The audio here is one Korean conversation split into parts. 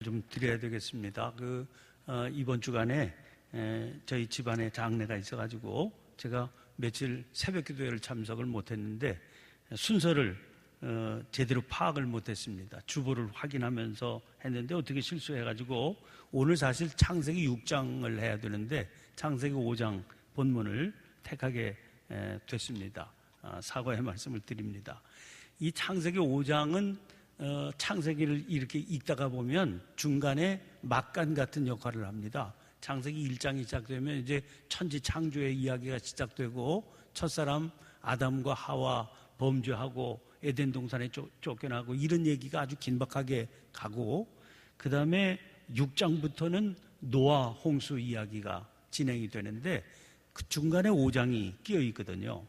좀 드려야 되겠습니다. 이번 주간에 저희 집안에 장례가 있어가지고 제가 며칠 새벽 기도회를 참석을 못했는데 순서를 제대로 파악을 못했습니다. 주보를 확인하면서 했는데 어떻게 실수해가지고 오늘 사실 창세기 6장을 해야 되는데 창세기 5장 본문을 택하게 됐습니다. 사과의 말씀을 드립니다. 이 창세기 5장은 창세기를 이렇게 읽다가 보면 중간에 막간 같은 역할을 합니다. 창세기 1장이 시작되면 이제 천지 창조의 이야기가 시작되고 첫사람 아담과 하와 범죄하고 에덴 동산에 쫓겨나고 이런 얘기가 아주 긴박하게 가고, 그 다음에 6장부터는 노아 홍수 이야기가 진행이 되는데 그 중간에 5장이 끼어 있거든요.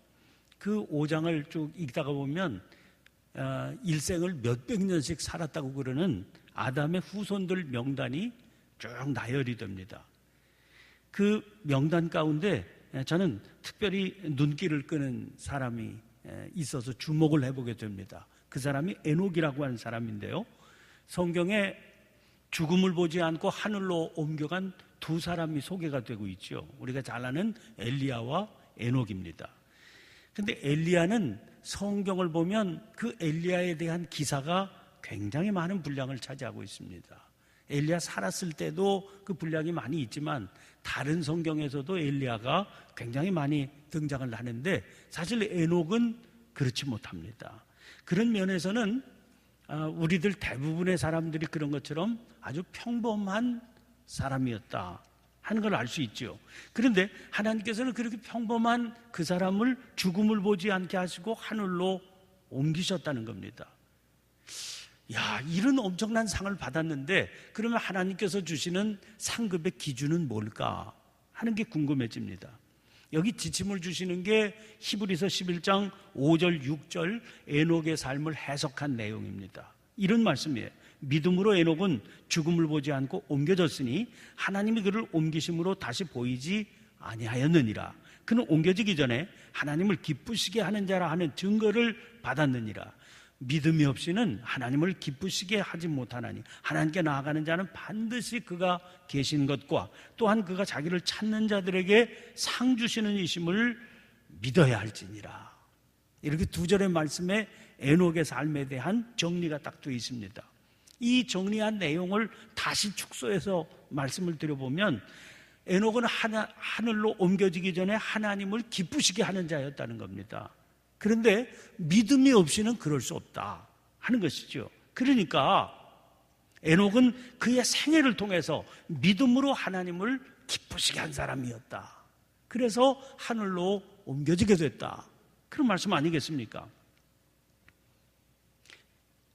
그 5장을 쭉 읽다가 보면 일생을 몇백 년씩 살았다고 그러는 아담의 후손들 명단이 쭉 나열이 됩니다. 그 명단 가운데 저는 특별히 눈길을 끄는 사람이 있어서 주목을 해보게 됩니다. 그 사람이 에녹이라고 하는 사람인데요, 성경에 죽음을 보지 않고 하늘로 옮겨간 두 사람이 소개가 되고 있죠. 우리가 잘 아는 엘리야와 에녹입니다. 근데 엘리야는 성경을 보면 그 엘리야에 대한 기사가 굉장히 많은 분량을 차지하고 있습니다. 엘리야 살았을 때도 그 분량이 많이 있지만 다른 성경에서도 엘리야가 굉장히 많이 등장을 하는데 사실 에녹은 그렇지 못합니다. 그런 면에서는 우리들 대부분의 사람들이 그런 것처럼 아주 평범한 사람이었다 하는 걸 알 수 있죠. 그런데 하나님께서는 그렇게 평범한 그 사람을 죽음을 보지 않게 하시고 하늘로 옮기셨다는 겁니다. 야, 이런 엄청난 상을 받았는데 그러면 하나님께서 주시는 상급의 기준은 뭘까 하는 게 궁금해집니다. 여기 지침을 주시는 게 히브리서 11장 5절 6절 에녹의 삶을 해석한 내용입니다. 이런 말씀이에요. 믿음으로 에녹은 죽음을 보지 않고 옮겨졌으니 하나님이 그를 옮기심으로 다시 보이지 아니하였느니라. 그는 옮겨지기 전에 하나님을 기쁘시게 하는 자라 하는 증거를 받았느니라. 믿음이 없이는 하나님을 기쁘시게 하지 못하나니 하나님께 나아가는 자는 반드시 그가 계신 것과 또한 그가 자기를 찾는 자들에게 상 주시는 이심을 믿어야 할지니라. 이렇게 두 절의 말씀에 에녹의 삶에 대한 정리가 딱 되어 있습니다. 이 정리한 내용을 다시 축소해서 말씀을 드려보면 에녹은 하늘로 옮겨지기 전에 하나님을 기쁘시게 하는 자였다는 겁니다. 그런데 믿음이 없이는 그럴 수 없다 하는 것이죠. 그러니까 에녹은 그의 생애를 통해서 믿음으로 하나님을 기쁘시게 한 사람이었다. 그래서 하늘로 옮겨지게 됐다. 그런 말씀 아니겠습니까?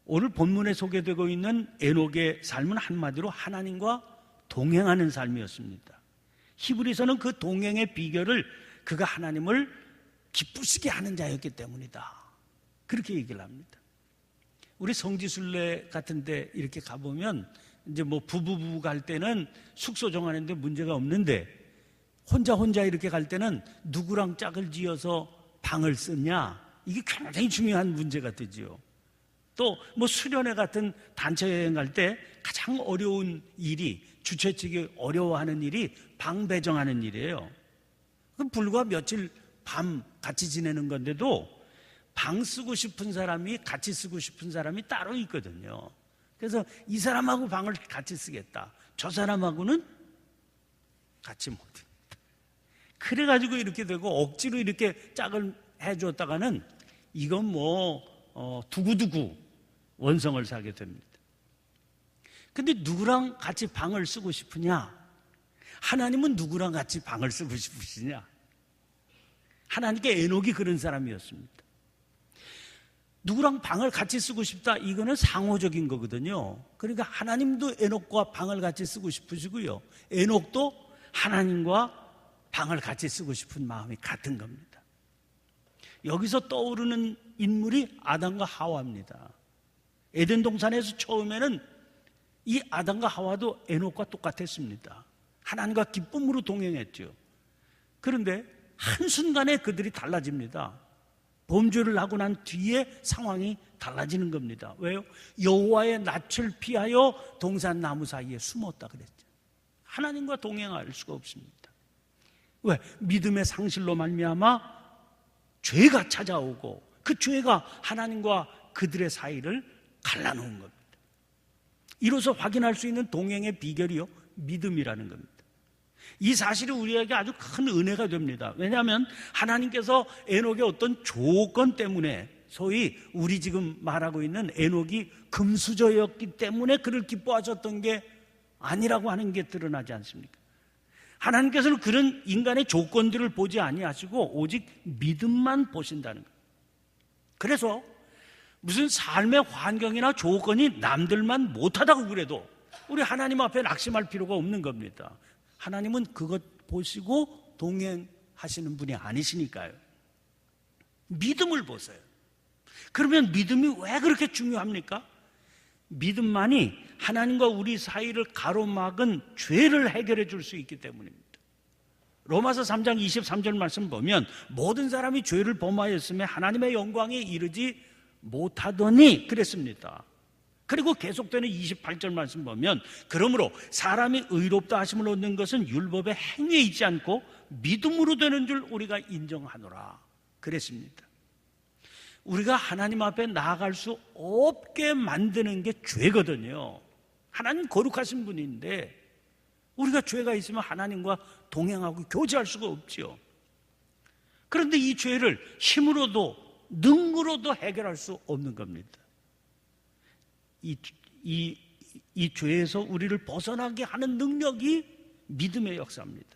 오늘 본문에 소개되고 있는 에녹의 삶은 한마디로 하나님과 동행하는 삶이었습니다. 히브리서는 그 동행의 비결을 그가 하나님을 기쁘시게 하는 자였기 때문이다, 그렇게 얘기를 합니다. 우리 성지순례 같은 데 이렇게 가보면 이제 뭐 부부 갈 때는 숙소 정하는데 문제가 없는데 혼자 이렇게 갈 때는 누구랑 짝을 지어서 방을 쓰냐, 이게 굉장히 중요한 문제가 되죠. 또 뭐 수련회 같은 단체 여행 갈 때 가장 어려운 일이, 주최 측이 어려워하는 일이 방 배정하는 일이에요. 그럼 불과 며칠 밤 같이 지내는 건데도 방 쓰고 싶은 사람이, 같이 쓰고 싶은 사람이 따로 있거든요. 그래서 이 사람하고 방을 같이 쓰겠다, 저 사람하고는 같이 못합니다. 그래가지고 이렇게 되고 억지로 이렇게 짝을 해줬다가는 이건 뭐 두고두고 원성을 사게 됩니다. 근데 누구랑 같이 방을 쓰고 싶으냐? 하나님은 누구랑 같이 방을 쓰고 싶으시냐? 하나님께 에녹이 그런 사람이었습니다. 누구랑 방을 같이 쓰고 싶다, 이거는 상호적인 거거든요. 그러니까 하나님도 에녹과 방을 같이 쓰고 싶으시고요, 에녹도 하나님과 방을 같이 쓰고 싶은 마음이 같은 겁니다. 여기서 떠오르는 인물이 아담과 하와입니다. 에덴 동산에서 처음에는 이 아담과 하와도 에녹과 똑같았습니다. 하나님과 기쁨으로 동행했죠. 그런데 한순간에 그들이 달라집니다. 범죄를 하고 난 뒤에 상황이 달라지는 겁니다. 왜요? 여호와의 낯을 피하여 동산나무 사이에 숨었다 그랬죠. 하나님과 동행할 수가 없습니다. 왜? 믿음의 상실로 말미암아 죄가 찾아오고 그 죄가 하나님과 그들의 사이를 갈라놓은 겁니다. 이로써 확인할 수 있는 동행의 비결이요, 믿음이라는 겁니다. 이 사실이 우리에게 아주 큰 은혜가 됩니다. 왜냐하면 하나님께서 에녹의 어떤 조건 때문에, 소위 우리 지금 말하고 있는 에녹이 금수저였기 때문에 그를 기뻐하셨던 게 아니라고 하는 게 드러나지 않습니까? 하나님께서는 그런 인간의 조건들을 보지 아니하시고 오직 믿음만 보신다는 거예요. 그래서 무슨 삶의 환경이나 조건이 남들만 못하다고 그래도 우리 하나님 앞에 낙심할 필요가 없는 겁니다. 하나님은 그것 보시고 동행하시는 분이 아니시니까요. 믿음을 보세요. 그러면 믿음이 왜 그렇게 중요합니까? 믿음만이 하나님과 우리 사이를 가로막은 죄를 해결해 줄 수 있기 때문입니다. 로마서 3장 23절 말씀 보면 모든 사람이 죄를 범하였으며 하나님의 영광에 이르지 못하더니 그랬습니다. 그리고 계속되는 28절 말씀 보면 그러므로 사람이 의롭다 하심을 얻는 것은 율법의 행위에 있지 않고 믿음으로 되는 줄 우리가 인정하노라 그랬습니다. 우리가 하나님 앞에 나아갈 수 없게 만드는 게 죄거든요. 하나님 거룩하신 분인데 우리가 죄가 있으면 하나님과 동행하고 교제할 수가 없지요. 그런데 이 죄를 힘으로도 능으로도 해결할 수 없는 겁니다. 이 죄에서 우리를 벗어나게 하는 능력이 믿음의 역사입니다.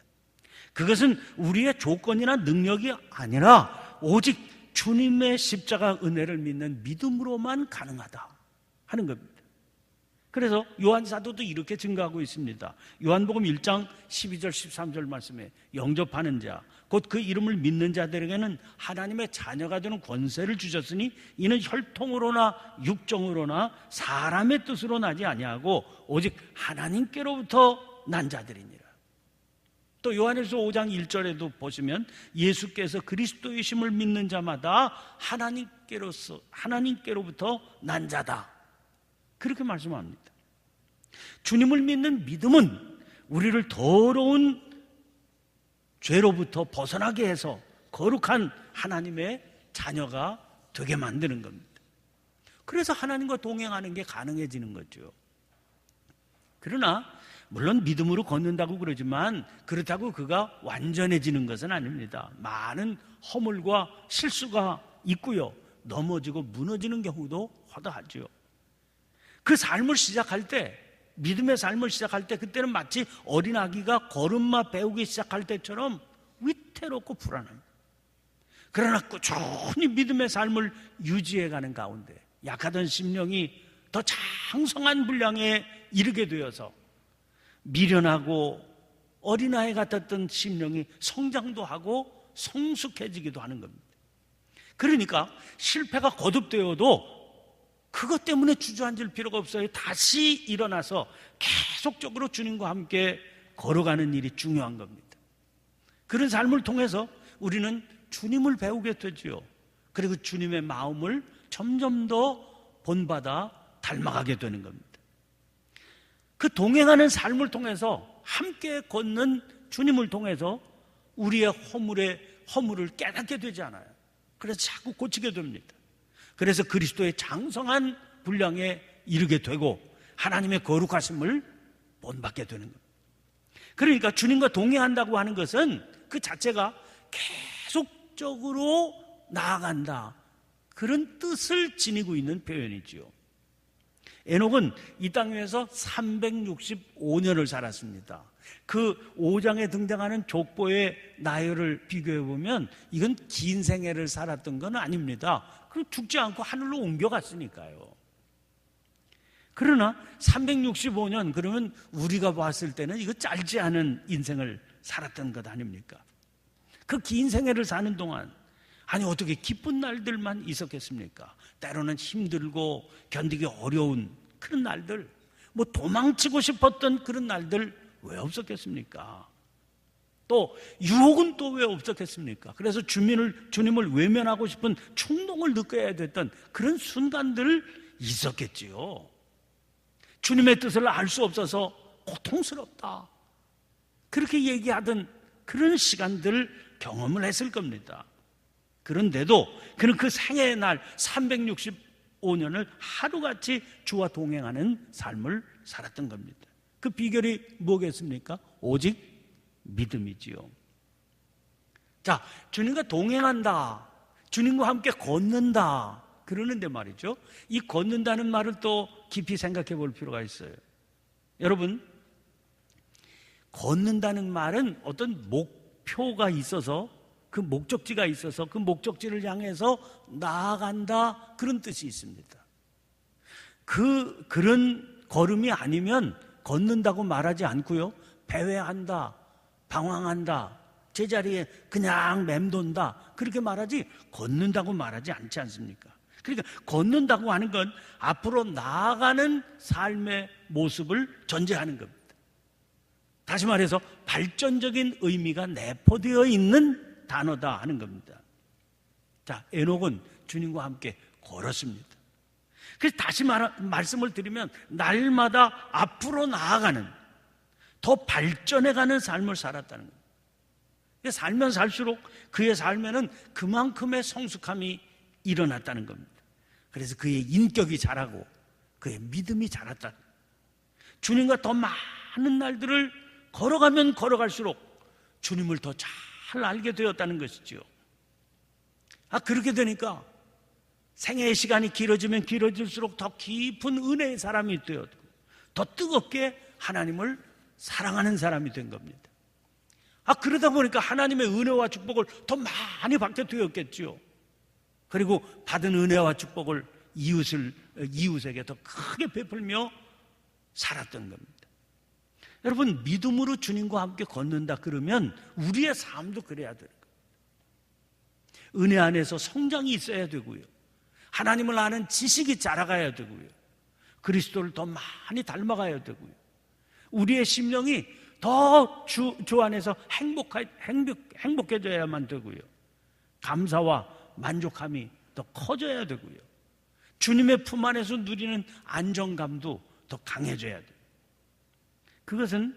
그것은 우리의 조건이나 능력이 아니라 오직 주님의 십자가 은혜를 믿는 믿음으로만 가능하다 하는 겁니다. 그래서 요한 사도도 이렇게 증거하고 있습니다. 요한복음 1장 12절 13절 말씀에 영접하는 자 곧 그 이름을 믿는 자들에게는 하나님의 자녀가 되는 권세를 주셨으니 이는 혈통으로나 육정으로나 사람의 뜻으로 나지 아니하고 오직 하나님께로부터 난 자들이니라. 또 요한일서 5장 1절에도 보시면 예수께서 그리스도이심을 믿는 자마다 하나님께로부터 난 자다 그렇게 말씀합니다. 주님을 믿는 믿음은 우리를 더러운 죄로부터 벗어나게 해서 거룩한 하나님의 자녀가 되게 만드는 겁니다. 그래서 하나님과 동행하는 게 가능해지는 거죠. 그러나 물론 믿음으로 걷는다고 그러지만 그렇다고 그가 완전해지는 것은 아닙니다. 많은 허물과 실수가 있고요. 넘어지고 무너지는 경우도 허다하죠. 그 삶을 시작할 때, 믿음의 삶을 시작할 때 그때는 마치 어린아기가 걸음마 배우기 시작할 때처럼 위태롭고 불안합니다. 그러나 꾸준히 믿음의 삶을 유지해가는 가운데 약하던 심령이 더 장성한 분량에 이르게 되어서 미련하고 어린아이 같았던 심령이 성장도 하고 성숙해지기도 하는 겁니다. 그러니까 실패가 거듭되어도 그것 때문에 주저앉을 필요가 없어요. 다시 일어나서 계속적으로 주님과 함께 걸어가는 일이 중요한 겁니다. 그런 삶을 통해서 우리는 주님을 배우게 되지요. 그리고 주님의 마음을 점점 더 본받아 닮아가게 되는 겁니다. 그 동행하는 삶을 통해서 함께 걷는 주님을 통해서 우리의 허물을 깨닫게 되지 않아요. 그래서 자꾸 고치게 됩니다. 그래서 그리스도의 장성한 분량에 이르게 되고 하나님의 거룩하심을 본받게 되는 겁니다. 그러니까 주님과 동행한다고 하는 것은 그 자체가 계속적으로 나아간다, 그런 뜻을 지니고 있는 표현이지요. 에녹은 이 땅 위에서 365년을 살았습니다. 그 5장에 등장하는 족보의 나열을 비교해 보면 이건 긴 생애를 살았던 건 아닙니다. 그럼 죽지 않고 하늘로 옮겨갔으니까요. 그러나 365년, 그러면 우리가 봤을 때는 이거 짧지 않은 인생을 살았던 것 아닙니까? 그 긴 생애를 사는 동안 아니 어떻게 기쁜 날들만 있었겠습니까? 때로는 힘들고 견디기 어려운 그런 날들, 뭐 도망치고 싶었던 그런 날들 왜 없었겠습니까? 또 유혹은 또 왜 없었겠습니까? 그래서 주님을 외면하고 싶은 충동을 느껴야 됐던 그런 순간들 있었겠지요. 주님의 뜻을 알 수 없어서 고통스럽다, 그렇게 얘기하던 그런 시간들 경험을 했을 겁니다. 그런데도 그는 그 생애의 날 365년을 하루같이 주와 동행하는 삶을 살았던 겁니다. 그 비결이 뭐겠습니까? 오직 믿음이지요. 자, 주님과 동행한다, 주님과 함께 걷는다 그러는데 말이죠, 이 걷는다는 말을 또 깊이 생각해 볼 필요가 있어요. 여러분, 걷는다는 말은 어떤 목표가 있어서, 그 목적지가 있어서 그 목적지를 향해서 나아간다, 그런 뜻이 있습니다. 그런 걸음이 아니면 걷는다고 말하지 않고요, 배회한다, 방황한다, 제자리에 그냥 맴돈다, 그렇게 말하지 걷는다고 말하지 않지 않습니까? 그러니까 걷는다고 하는 건 앞으로 나아가는 삶의 모습을 전제하는 겁니다. 다시 말해서 발전적인 의미가 내포되어 있는 단어다 하는 겁니다. 자, 에녹은 주님과 함께 걸었습니다. 그래서 다시 말씀을 드리면 날마다 앞으로 나아가는, 더 발전해가는 삶을 살았다는 겁니다. 살면 살수록 그의 삶에는 그만큼의 성숙함이 일어났다는 겁니다. 그래서 그의 인격이 자라고 그의 믿음이 자랐다. 주님과 더 많은 날들을 걸어가면 걸어갈수록 주님을 더 잘 알게 되었다는 것이죠. 그렇게 되니까 생애의 시간이 길어지면 길어질수록 더 깊은 은혜의 사람이 되었고, 더 뜨겁게 하나님을 사랑하는 사람이 된 겁니다. 그러다 보니까 하나님의 은혜와 축복을 더 많이 받게 되었겠죠. 그리고 받은 은혜와 축복을 이웃에게 더 크게 베풀며 살았던 겁니다. 여러분, 믿음으로 주님과 함께 걷는다 그러면 우리의 삶도 그래야 되는 거예요. 은혜 안에서 성장이 있어야 되고요, 하나님을 아는 지식이 자라가야 되고요, 그리스도를 더 많이 닮아가야 되고요, 우리의 심령이 더 주 안에서 행복해져야만 되고요, 감사와 만족함이 더 커져야 되고요, 주님의 품 안에서 누리는 안정감도 더 강해져야 돼요. 그것은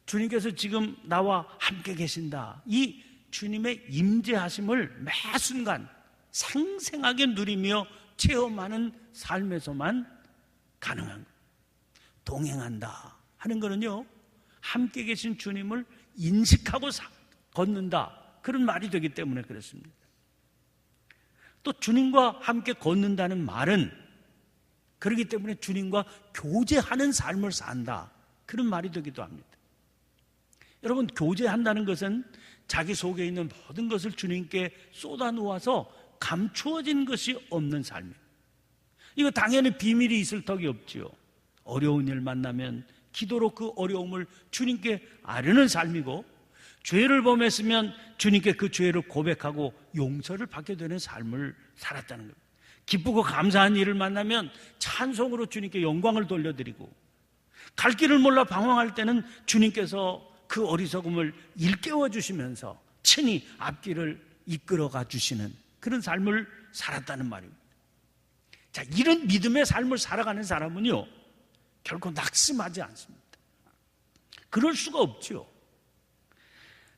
주님께서 지금 나와 함께 계신다, 이 주님의 임재하심을 매 순간 생생하게 누리며 체험하는 삶에서만 가능한 거예요. 동행한다 하는 거는요, 함께 계신 주님을 인식하고 걷는다, 그런 말이 되기 때문에 그렇습니다. 또 주님과 함께 걷는다는 말은 그렇기 때문에 주님과 교제하는 삶을 산다, 그런 말이 되기도 합니다. 여러분, 교제한다는 것은 자기 속에 있는 모든 것을 주님께 쏟아놓아서 감추어진 것이 없는 삶이에요. 이거 당연히 비밀이 있을 턱이 없지요. 어려운 일 만나면 기도로 그 어려움을 주님께 아뢰는 삶이고, 죄를 범했으면 주님께 그 죄를 고백하고 용서를 받게 되는 삶을 살았다는 겁니다. 기쁘고 감사한 일을 만나면 찬송으로 주님께 영광을 돌려드리고, 갈 길을 몰라 방황할 때는 주님께서 그 어리석음을 일깨워 주시면서 친히 앞길을 이끌어가 주시는 그런 삶을 살았다는 말입니다. 자, 이런 믿음의 삶을 살아가는 사람은요, 결코 낙심하지 않습니다. 그럴 수가 없죠.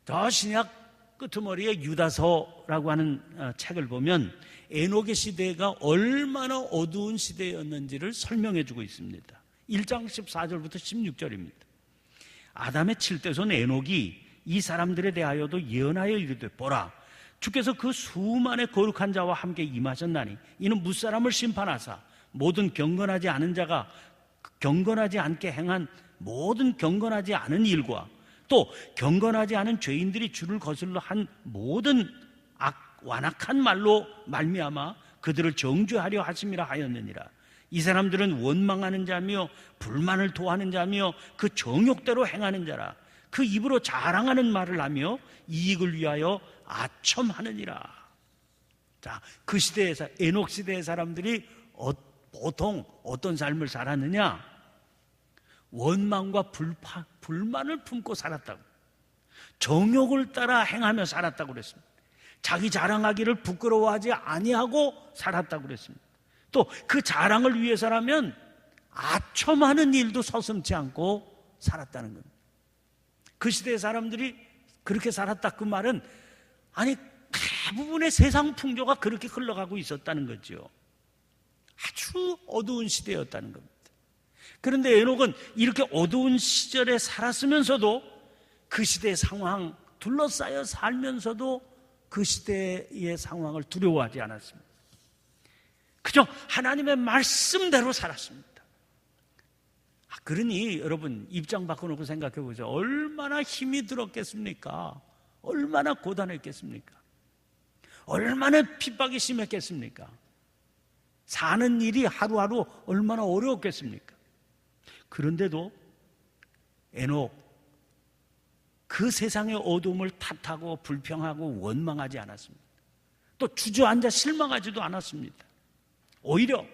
저 신약 끄트머리에 유다서라고 하는 책을 보면 에녹의 시대가 얼마나 어두운 시대였는지를 설명해 주고 있습니다. 1장 14절부터 16절입니다. 아담의 7대손 에녹이 이 사람들에 대하여도 예언하여 이르되, 보라, 주께서 그 수많은 거룩한 자와 함께 임하셨나니 이는 무사람을 심판하사 모든 경건하지 않은 자가 경건하지 않게 행한 모든 경건하지 않은 일과 또 경건하지 않은 죄인들이 주를 거슬러 한 모든 완악한 말로 말미암아 그들을 정죄하려 하심이라 하였느니라. 이 사람들은 원망하는 자며 불만을 토하는 자며 그 정욕대로 행하는 자라. 그 입으로 자랑하는 말을 하며 이익을 위하여 아첨하느니라. 자, 그 시대에서 에녹 시대의 사람들이 보통 어떤 삶을 살았느냐? 원망과 불만을 품고 살았다고. 정욕을 따라 행하며 살았다고 그랬습니다. 자기 자랑하기를 부끄러워하지 아니하고 살았다고 그랬습니다. 또 그 자랑을 위해서라면 아첨하는 일도 서슴지 않고 살았다는 겁니다. 그 시대의 사람들이 그렇게 살았다, 그 말은 아니 대부분의 세상 풍조가 그렇게 흘러가고 있었다는 거죠. 아주 어두운 시대였다는 겁니다. 그런데 에녹은 이렇게 어두운 시절에 살았으면서도 그 시대의 상황 둘러싸여 살면서도 그 시대의 상황을 두려워하지 않았습니다. 그저 하나님의 말씀대로 살았습니다. 그러니 여러분 입장 바꿔놓고 생각해 보죠. 얼마나 힘이 들었겠습니까? 얼마나 고단했겠습니까? 얼마나 핍박이 심했겠습니까? 사는 일이 하루하루 얼마나 어려웠겠습니까? 그런데도 에녹 그 세상의 어둠을 탓하고 불평하고 원망하지 않았습니다. 또 주저앉아 실망하지도 않았습니다. 오히려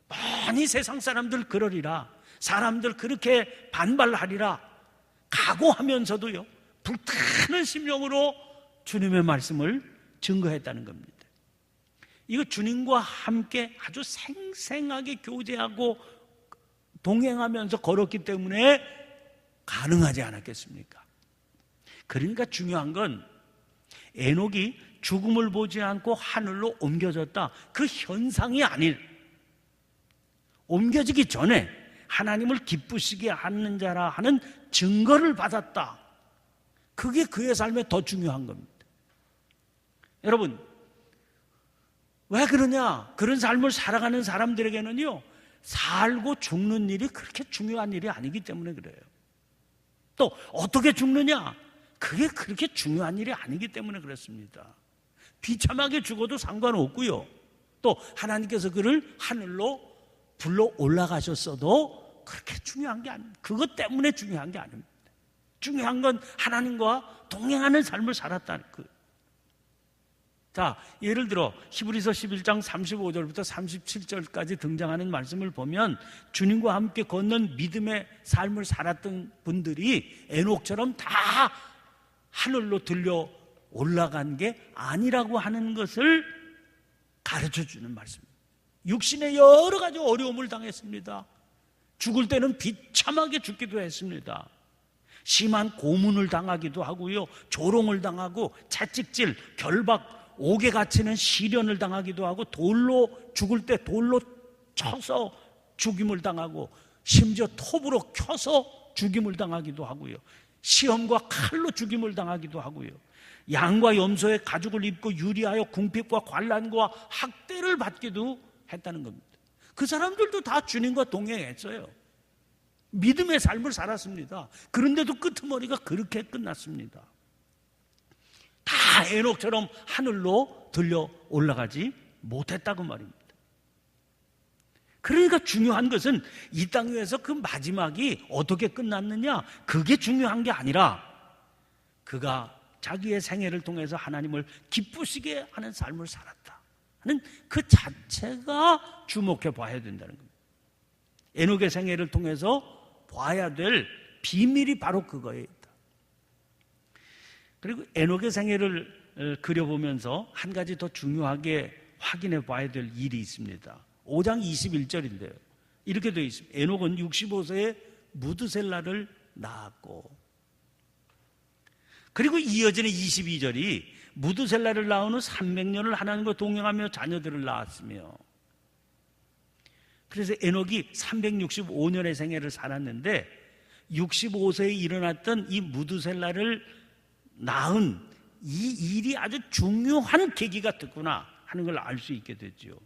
많이 세상 사람들 그러리라, 사람들 그렇게 반발하리라 각오하면서도요 불타는 심령으로 주님의 말씀을 증거했다는 겁니다. 이거 주님과 함께 아주 생생하게 교제하고 동행하면서 걸었기 때문에 가능하지 않았겠습니까? 그러니까 중요한 건 에녹이 죽음을 보지 않고 하늘로 옮겨졌다, 그 현상이 아닐, 옮겨지기 전에 하나님을 기쁘시게 하는 자라 하는 증거를 받았다, 그게 그의 삶에 더 중요한 겁니다. 여러분 왜 그러냐? 그런 삶을 살아가는 사람들에게는요 살고 죽는 일이 그렇게 중요한 일이 아니기 때문에 그래요. 또 어떻게 죽느냐? 그게 그렇게 중요한 일이 아니기 때문에 그렇습니다. 비참하게 죽어도 상관없고요, 또 하나님께서 그를 하늘로 불러 올라가셨어도 그렇게 중요한 게 아닙니다. 그것 때문에 중요한 게 아닙니다. 중요한 건 하나님과 동행하는 삶을 살았다는 그. 자, 예를 들어 히브리서 11장 35절부터 37절까지 등장하는 말씀을 보면 주님과 함께 걷는 믿음의 삶을 살았던 분들이 에녹처럼 다 하늘로 들려 올라간 게 아니라고 하는 것을 가르쳐주는 말씀입니다. 육신의 여러 가지 어려움을 당했습니다. 죽을 때는 비참하게 죽기도 했습니다. 심한 고문을 당하기도 하고요, 조롱을 당하고 채찍질, 결박, 옥에 갇히는 시련을 당하기도 하고, 돌로 죽을 때 돌로 쳐서 죽임을 당하고, 심지어 톱으로 켜서 죽임을 당하기도 하고요, 시험과 칼로 죽임을 당하기도 하고요, 양과 염소의 가죽을 입고 유리하여 궁핍과 관란과 학대를 받기도 했다는 겁니다. 그 사람들도 다 주님과 동행했어요. 믿음의 삶을 살았습니다. 그런데도 끄트머리가 그렇게 끝났습니다. 다 에녹처럼 하늘로 들려 올라가지 못했다고 말입니다. 그러니까 중요한 것은 이 땅 위에서 그 마지막이 어떻게 끝났느냐, 그게 중요한 게 아니라 그가 자기의 생애를 통해서 하나님을 기쁘시게 하는 삶을 살았다 하는 그 자체가 주목해 봐야 된다는 겁니다. 에녹의 생애를 통해서 봐야 될 비밀이 바로 그거에 있다. 그리고 에녹의 생애를 그려보면서 한 가지 더 중요하게 확인해 봐야 될 일이 있습니다. 5장 21절인데요 이렇게 되어 있습니다. 에녹은 65세에 무드셀라를 낳았고, 그리고 이어지는 22절이 무드셀라를 낳은 후 300년을 하나님과 동행하며 자녀들을 낳았으며, 그래서 에녹이 365년의 생애를 살았는데 65세에 일어났던 이 무드셀라를 낳은 이 일이 아주 중요한 계기가 됐구나 하는 걸 알 수 있게 됐죠.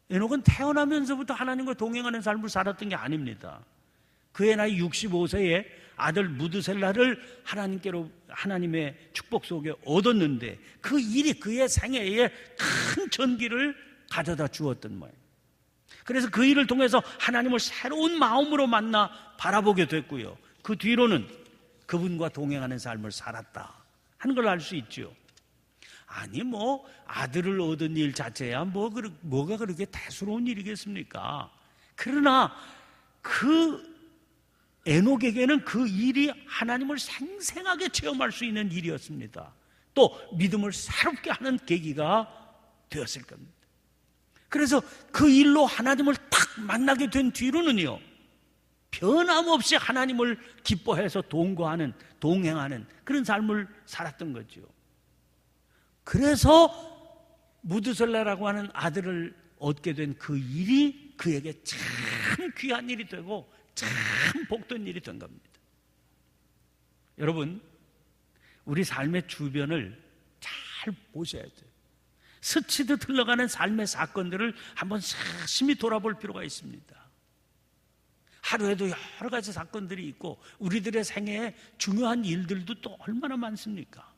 에녹은 태어나면서부터 하나님과 동행하는 삶을 살았던 게 아닙니다. 그의 나이 65세에 아들 무드셀라를 하나님의 축복 속에 얻었는데 그 일이 그의 생애에 큰 전기를 가져다 주었던 거예요. 그래서 그 일을 통해서 하나님을 새로운 마음으로 만나 바라보게 됐고요, 그 뒤로는 그분과 동행하는 삶을 살았다 하는 걸 알 수 있죠. 아니 아들을 얻은 일 자체야 뭐가 그렇게 대수로운 일이겠습니까? 그러나 그 에녹에게는 그 일이 하나님을 생생하게 체험할 수 있는 일이었습니다. 또 믿음을 새롭게 하는 계기가 되었을 겁니다. 그래서 그 일로 하나님을 딱 만나게 된 뒤로는요, 변함없이 하나님을 기뻐해서 동행하는 그런 삶을 살았던 거죠. 그래서 무드셀라라고 하는 아들을 얻게 된 그 일이 그에게 참 귀한 일이 되고 참 복된 일이 된 겁니다. 여러분, 우리 삶의 주변을 잘 보셔야 돼요. 스치듯 흘러가는 삶의 사건들을 한번 사심히 돌아볼 필요가 있습니다. 하루에도 여러 가지 사건들이 있고 우리들의 생애에 중요한 일들도 또 얼마나 많습니까?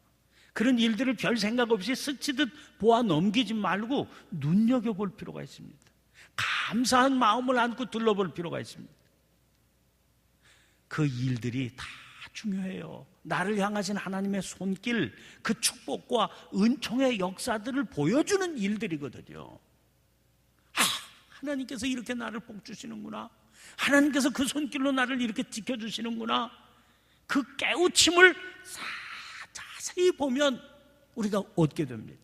그런 일들을 별 생각 없이 스치듯 보아 넘기지 말고 눈여겨볼 필요가 있습니다. 감사한 마음을 안고 둘러볼 필요가 있습니다. 그 일들이 다 중요해요. 나를 향하신 하나님의 손길, 그 축복과 은총의 역사들을 보여주는 일들이거든요. 하나님께서 이렇게 나를 복주시는구나, 하나님께서 그 손길로 나를 이렇게 지켜주시는구나, 그 깨우침을 자세히 보면 우리가 얻게 됩니다.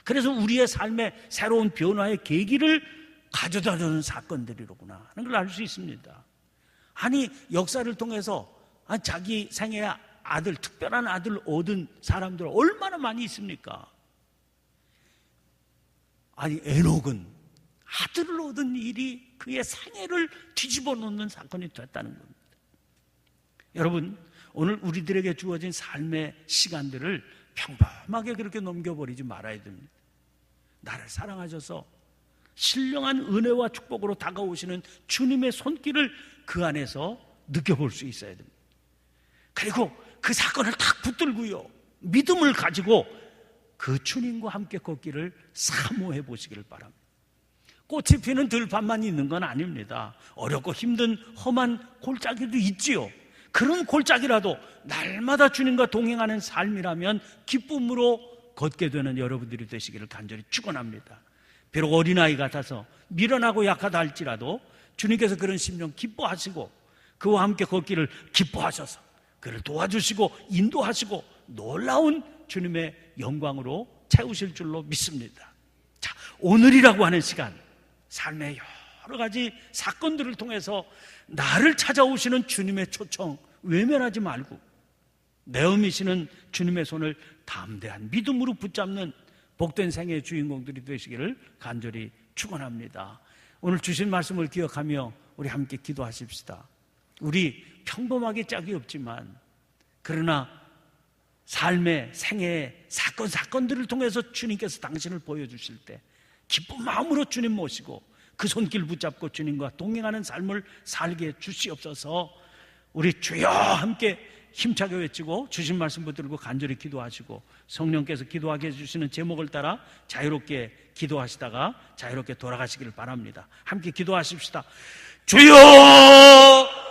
그래서 우리의 삶의 새로운 변화의 계기를 가져다 주는 사건들이로구나 하는 걸 알 수 있습니다. 아니, 역사를 통해서 자기 생애의 아들, 특별한 아들 얻은 사람들 얼마나 많이 있습니까? 아니, 에녹은 아들을 얻은 일이 그의 생애를 뒤집어 놓는 사건이 됐다는 겁니다. 여러분, 오늘 우리들에게 주어진 삶의 시간들을 평범하게 그렇게 넘겨버리지 말아야 됩니다. 나를 사랑하셔서 신령한 은혜와 축복으로 다가오시는 주님의 손길을 그 안에서 느껴볼 수 있어야 됩니다. 그리고 그 사건을 딱 붙들고요, 믿음을 가지고 그 주님과 함께 걷기를 사모해 보시기를 바랍니다. 꽃이 피는 들판만 있는 건 아닙니다. 어렵고 힘든 험한 골짜기도 있지요. 그런 골짜기라도 날마다 주님과 동행하는 삶이라면 기쁨으로 걷게 되는 여러분들이 되시기를 간절히 축원합니다. 비록 어린아이 같아서 미련하고 약하다 할지라도 주님께서 그런 심령 기뻐하시고 그와 함께 걷기를 기뻐하셔서 그를 도와주시고 인도하시고 놀라운 주님의 영광으로 채우실 줄로 믿습니다. 자, 오늘이라고 하는 시간, 삶의 여러 가지 사건들을 통해서 나를 찾아오시는 주님의 초청 외면하지 말고 내어미시는 주님의 손을 담대한 믿음으로 붙잡는 복된 생애의 주인공들이 되시기를 간절히 축원합니다. 오늘 주신 말씀을 기억하며 우리 함께 기도하십시다. 우리 평범하게 짝이 없지만 그러나 삶의 생애의 사건들을 통해서 주님께서 당신을 보여주실 때 기쁜 마음으로 주님 모시고 그 손길 붙잡고 주님과 동행하는 삶을 살게 주시옵소서. 우리 주여 함께 힘차게 외치고 주신 말씀 붙들고 간절히 기도하시고 성령께서 기도하게 해주시는 제목을 따라 자유롭게 기도하시다가 자유롭게 돌아가시기를 바랍니다. 함께 기도하십시다. 주여!